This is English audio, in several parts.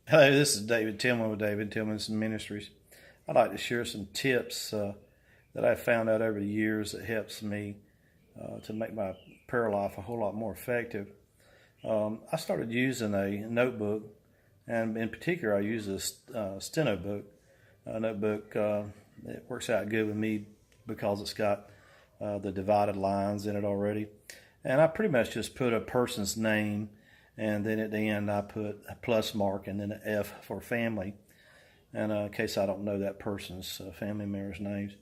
Hello, this is David Tillman with David Tillman's Ministries. I'd like to share some tips that I've found out over the years that helps me to make my prayer life a whole lot more effective. I started using a notebook, and in particular, I use a steno book. A notebook it works out good with me because it's got the divided lines in it already, and I pretty much just put a person's name, and then at the end I put a plus mark and then an F for family, and in case I don't know that person's family members' names.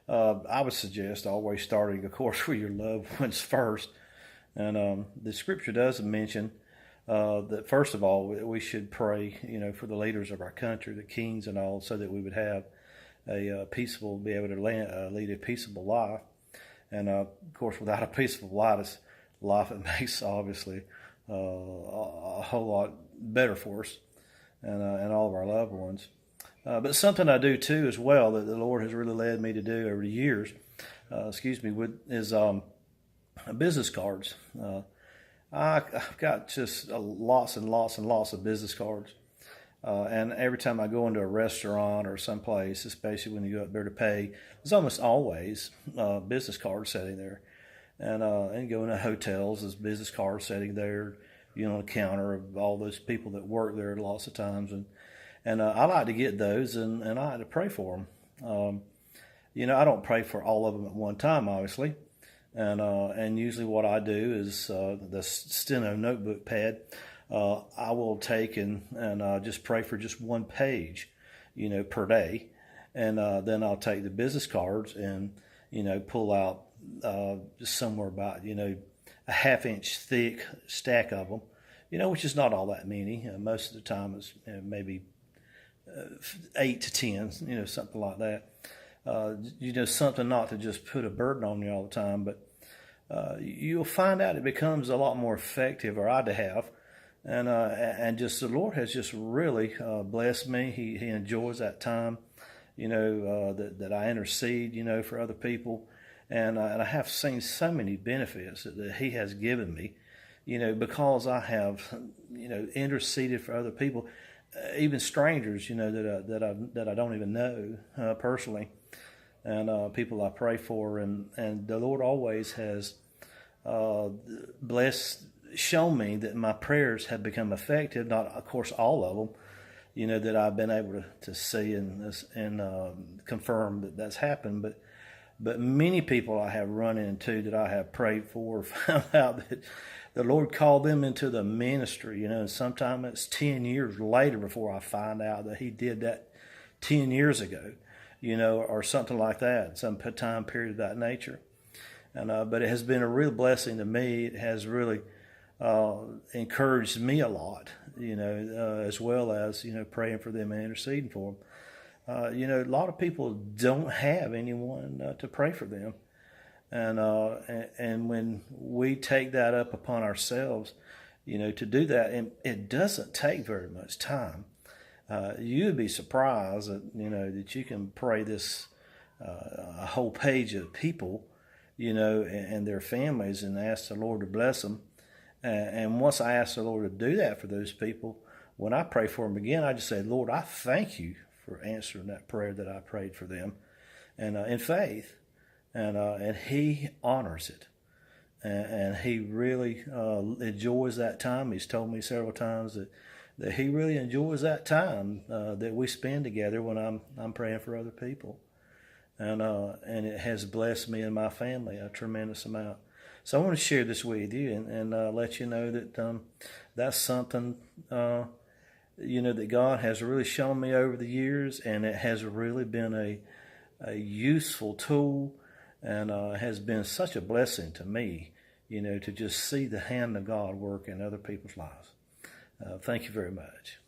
I would suggest always starting, of course, with your loved ones first. And the scripture does mention that first of all we should pray, for the leaders of our country, the kings and all, so that we would have a peaceable, be able to lead a peaceable life. And of course, without a peaceful life, it makes obviously a whole lot better for us and all of our loved ones. But something I do too as well that the Lord has really led me to do over the years, is business cards. I've got just lots and lots and lots of business cards. And every time I go into a restaurant or someplace, especially when you go up there to pay, there's almost always business cards sitting there. And going to hotels, there's business cards sitting there, on the counter of all those people that work there lots of times. And I like to get those, and I like to pray for them. I don't pray for all of them at one time, obviously. And usually what I do is the steno notebook pad, I will take and just pray for just one page, per day. And then I'll take the business cards and, pull out just somewhere about, a half-inch thick stack of them, which is not all that many. Most of the time it's maybe 8 to 10, something like that. Something not to just put a burden on you all the time, but you'll find out it becomes a lot more effective, or I have. And just the Lord has just really blessed me. He enjoys that time, that I intercede, for other people. And I have seen so many benefits that He has given me, because I have, interceded for other people, even strangers, that I don't even know personally, and people I pray for, and the Lord always has shown me that my prayers have become effective. Not, of course, all of them, that I've been able to see and confirm that that's happened, but many people I have run into that I have prayed for found out that the Lord called them into the ministry, and sometimes it's 10 years later before I find out that He did that 10 years ago, or something like that, some time period of that nature. And but it has been a real blessing to me. It has really encouraged me a lot, as well as, praying for them and interceding for them. A lot of people don't have anyone to pray for them. And when we take that up upon ourselves, to do that, and it doesn't take very much time. You'd be surprised that you can pray this a whole page of people, and their families, and ask the Lord to bless them. And once I ask the Lord to do that for those people, when I pray for them again, I just say, Lord, I thank you for answering that prayer that I prayed for them, and in faith. And He honors it, and He really enjoys that time. He's told me several times that He really enjoys that time that we spend together when I'm praying for other people, and it has blessed me and my family a tremendous amount. So I want to share this with you and let you know that that's something that God has really shown me over the years, and it has really been a useful tool. And has been such a blessing to me, to just see the hand of God work in other people's lives. Thank you very much.